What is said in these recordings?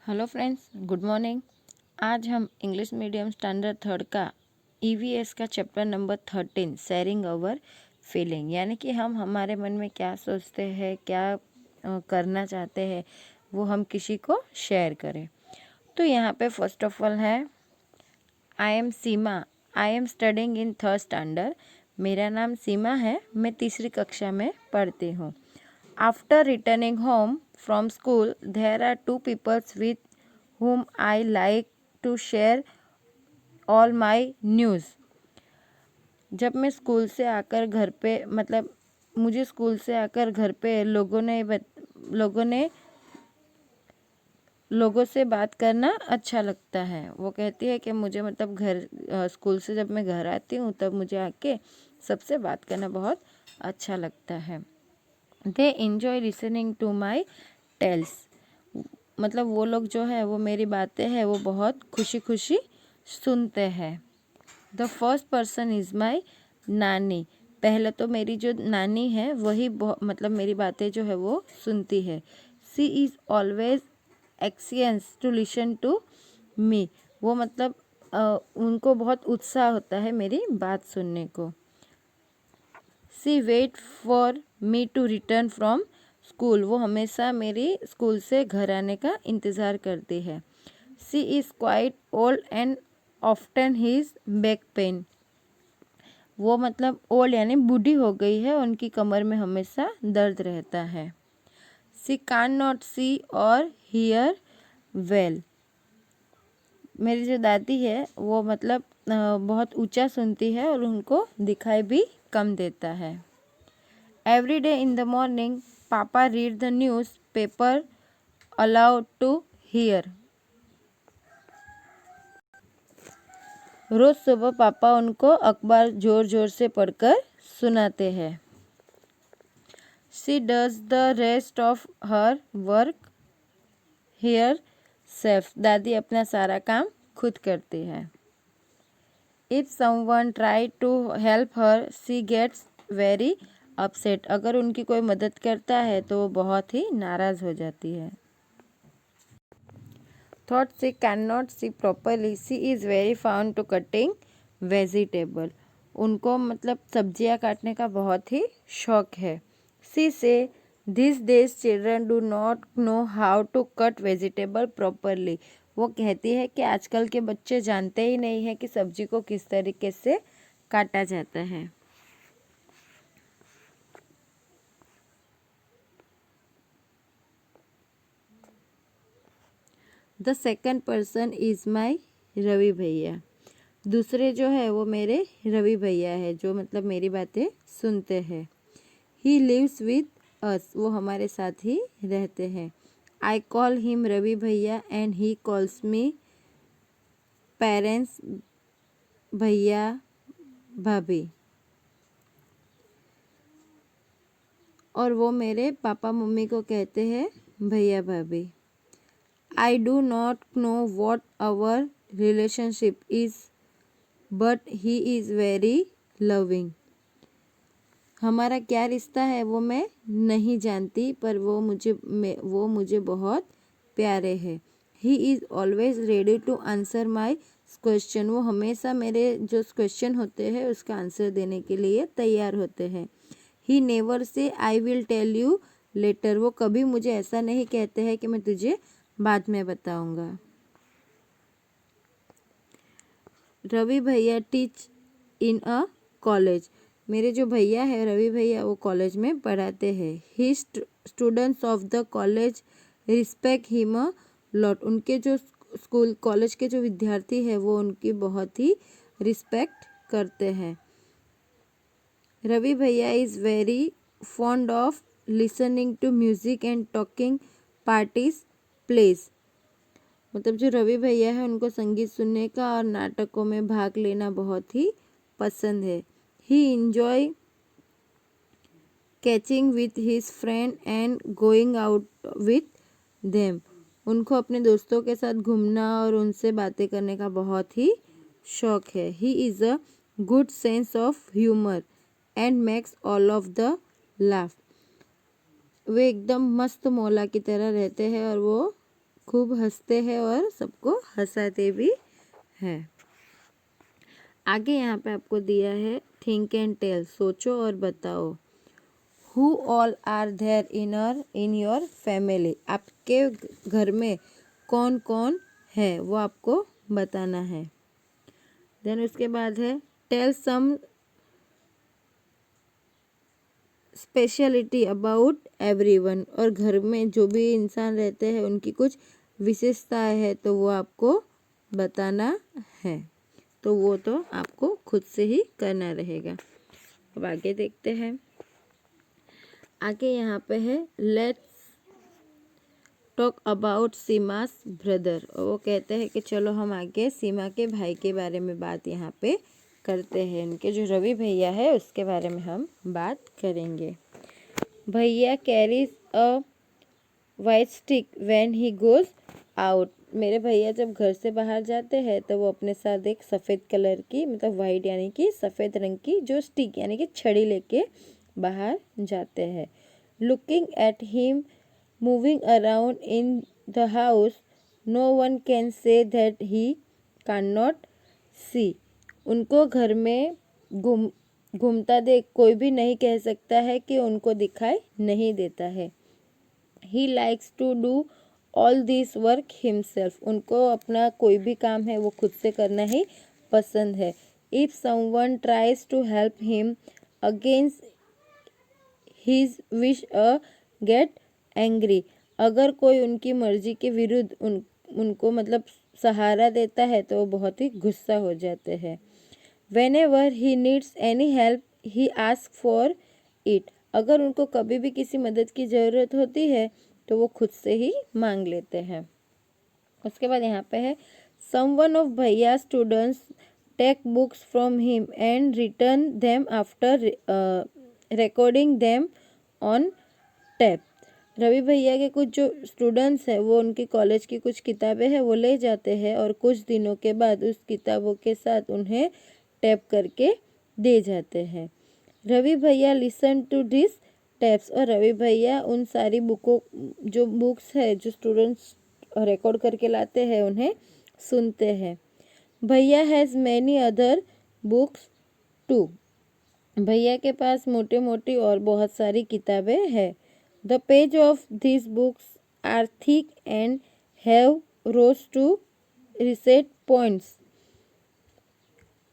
Hello friends, good morning. आज हम English medium standard third का ईवीएस का चैप्टर नंबर 13 शेयरिंग अवर फीलिंग, यानी कि हम हमारे मन में क्या सोचते हैं, क्या करना चाहते हैं, वो हम किसी को शेयर करें। तो यहाँ पे फर्स्ट ऑफ ऑल है, I am Seema, I am studying in third standard. मेरा नाम सीमा है, मैं तीसरी कक्षा में पढ़ती हूँ। After returning home from school, there are two people with whom I like to share all my news. जब मैं स्कूल से आकर घर पे मुझे स्कूल से आकर घर पे लोगों से बात करना अच्छा लगता है। वो कहती है कि मुझे स्कूल से जब मैं घर आती हूँ तब मुझे आके सबसे बात करना बहुत अच्छा लगता है। दे enjoy listening to my tales, मतलब वो लोग जो है वो मेरी बातें हैं वो बहुत खुशी खुशी सुनते हैं। द फर्स्ट पर्सन इज़ माई नानी, पहले तो मेरी जो नानी है वही मेरी बातें जो है वो सुनती है। सी इज़ ऑलवेज एक्सियंस टू लिसन टू मी, वो उनको बहुत उत्साह होता है मेरी बात सुनने को। She wait for me to return from school, वो हमेशा मेरी स्कूल से घर आने का इंतज़ार करती है। She is quite old and often has back pain, वो ओल्ड यानी बूढ़ी हो गई है, उनकी कमर में हमेशा दर्द रहता है। सी कैन नॉट सी और हियर वेल, मेरी जो दादी है वो बहुत ऊंचा सुनती है और उनको दिखाई भी कम देता है। Every day in the morning papa read the newspaper aloud to hear, रोज सुबह पापा उनको अखबार जोर जोर से पढ़कर सुनाते हैं। She does the rest of her work herself, दादी अपना सारा काम खुद करती है। If someone try to help her she gets very upset, अगर उनकी कोई मदद करता है तो वो बहुत ही नाराज हो जाती है। Though she can not see properly, she is very fond to cutting vegetable, उनको सब्जियां काटने का बहुत ही शौक है। She says these days children do not know how to cut vegetable properly, वो कहती है कि आजकल के बच्चे जानते ही नहीं है कि सब्जी को किस तरीके से काटा जाता है। The second person is my Ravi भैया, दूसरे जो है वो मेरे रवि भैया है जो मेरी बातें सुनते हैं। ही लिव्स विद अस, वो हमारे साथ ही रहते हैं। आई कॉल हिम रवि भैया and he calls me parents भैया भाभी, और वो मेरे पापा मम्मी को कहते हैं भैया भाभी। I do not know what our relationship is but he is very loving, हमारा क्या रिश्ता है वो मैं नहीं जानती पर वो मुझे बहुत प्यारे हैं। He is always ready to answer my question, वो हमेशा मेरे जो क्वेश्चन होते हैं उसका आंसर देने के लिए तैयार होते हैं। He never says I will tell you later, वो कभी मुझे ऐसा नहीं कहते हैं कि मैं तुझे बाद में बताऊंगा। रवि भैया टीच इन अ कॉलेज, मेरे जो भैया है रवि भैया वो कॉलेज में पढ़ाते हैं। He students of the college respect him a lot, उनके जो स्कूल कॉलेज के जो विद्यार्थी है वो उनकी बहुत ही रिस्पेक्ट करते हैं। रवि भैया is very fond of listening to music and talking parties place, जो रवि भैया है उनको संगीत सुनने का और नाटकों में भाग लेना बहुत ही पसंद है। He enjoy catching with his friend and going out with them, उनको अपने दोस्तों के साथ घूमना और उनसे बातें करने का बहुत ही शौक है। He is a good sense of humour and makes all of the laugh, वे एकदम मस्त मौला की तरह रहते हैं और वो खूब हंसते हैं और सबको हंसाते भी हैं। आगे यहाँ पे आपको दिया है थिंक एंड टेल, सोचो और बताओ। Who all are there in your family, आपके घर में कौन कौन है वो आपको बताना है। देन उसके बाद है tell some speciality about everyone, और घर में जो भी इंसान रहते हैं उनकी कुछ विशेषताएं है तो वो आपको बताना है। तो वो तो आपको खुद से ही करना रहेगा। अब आगे देखते हैं। आगे यहाँ पे है let's talk about Seema's brother, और वो कहते हैं कि चलो हम आगे सीमा के भाई के बारे में बात यहाँ पे करते हैं। इनके जो रवि भैया है उसके बारे में हम बात करेंगे। भैया carries a white stick when he goes out, मेरे भैया जब घर से बाहर जाते हैं तो वो अपने साथ एक सफ़ेद कलर की, मतलब वाइट यानी कि सफ़ेद रंग की जो स्टिक यानी कि छड़ी लेके बाहर जाते हैं। Looking at him moving around in the house, no one can say that he can not see, उनको घर में घूमता देख कोई भी नहीं कह सकता है कि उनको दिखाई नहीं देता है। He likes to do all this work himself, उनको अपना कोई भी काम है वो खुद से करना ही पसंद है। If someone tries to help him against his wish get angry, अगर कोई उनकी मर्जी के विरुद्ध उनको मतलब सहारा देता है तो वो बहुत ही गुस्सा हो जाते हैं। Whenever he needs any help, he asks for it, अगर उनको कभी भी किसी मदद की ज़रूरत होती है तो वो खुद से ही मांग लेते हैं। उसके बाद यहाँ पे है someone of भैया students take books from him and return them after recording them on tape, Ravi भैया के कुछ जो स्टूडेंट्स हैं वो उनकी कॉलेज की कुछ किताबें हैं वो ले जाते हैं और कुछ दिनों के बाद उस किताबों के साथ उन्हें टैप करके दे जाते हैं। रवि भैया लिसन टू दिस टैप्स, और रवि भैया उन सारी बुक्स है जो स्टूडेंट्स रिकॉर्ड करके लाते हैं उन्हें सुनते हैं। भैया has many other books too, भैया के पास मोटी मोटी और बहुत सारी किताबें हैं। The page of this books are thick and have rows to reset points,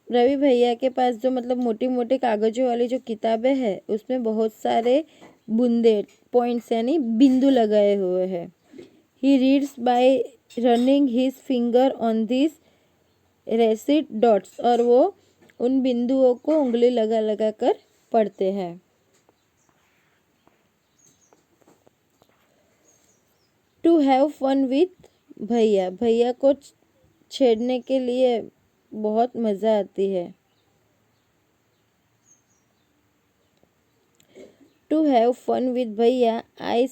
Ravi भैया के पास जो मतलब मोटी मोटी कागजों वाली जो किताबें हैं उसमें बहुत सारे बूंदे पॉइंट्स यानी बिंदु लगाए हुए हैं। He reads by running his finger on this raised dots, और वो उन बिंदुओं को उंगली लगा लगा कर पढ़ते हैं। टू हैव फन विथ भैया, भैया को छेड़ने के लिए बहुत मज़ा आती है। टू हैव फन विथ भैया आई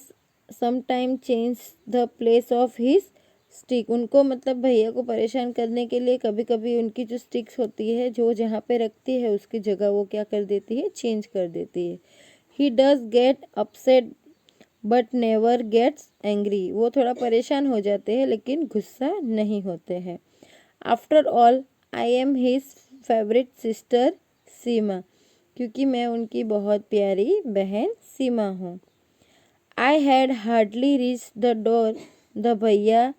sometime change the place of his stick, उनको मतलब भैया को परेशान करने के लिए कभी कभी उनकी जो स्टिक्स होती है जो जहाँ पे रखती है उसकी जगह वो क्या कर देती है, चेंज कर देती है। He does get upset but never gets angry, वो थोड़ा परेशान हो जाते हैं लेकिन गुस्सा नहीं होते हैं। After all I am his favourite sister Seema, क्योंकि मैं उनकी बहुत प्यारी बहन सीमा हूँ। I had hardly reach the door the bhaiya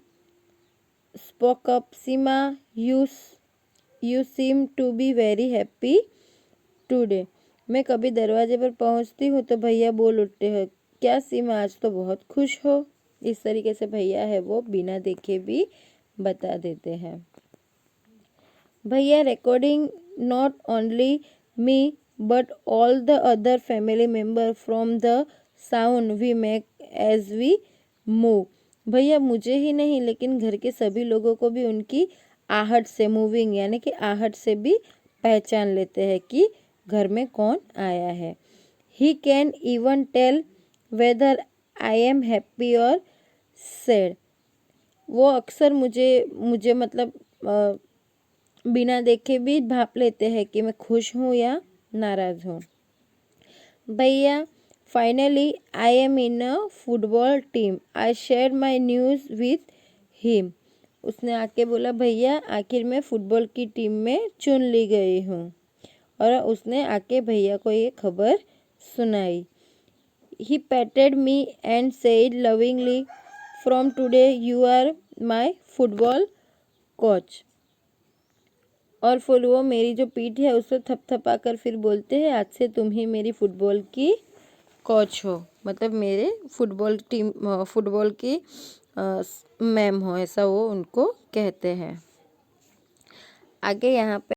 spoke up, Seema you seem to be very happy today, मैं कभी दरवाजे पर पहुँचती हूँ तो भैया बोल उठते हैं क्या सीमा आज तो बहुत खुश हो। इस तरीके से भैया है वो बिना देखे भी बता देते हैं। भैया recording not only me but all the other family member from the sound we make as we move, भैया मुझे ही नहीं लेकिन घर के सभी लोगों को भी उनकी आहट से, मूविंग यानी कि आहट से भी पहचान लेते हैं कि घर में कौन आया है। He can even tell whether I am happy और सैड, वो अक्सर मुझे मतलब बिना देखे भी भाप लेते हैं कि मैं खुश हूँ या नाराज़ हूँ। भैया finally I am in a football team, I share my news with him. उसने आके बोला भैया आखिर मैं फुटबॉल की टीम में चुन ली गई हूँ। और उसने आके भैया को ये खबर सुनाई। He patted me and said lovingly, "From today you are my football coach." और फिर वो मेरी जो पीठ है उसको थपथपा कर फिर बोलते हैं, आज से तुम ही मेरी फुटबॉल की कोच हो, मतलब मेरे फुटबॉल की मैम हो, ऐसा वो उनको कहते हैं। आगे यहाँ पे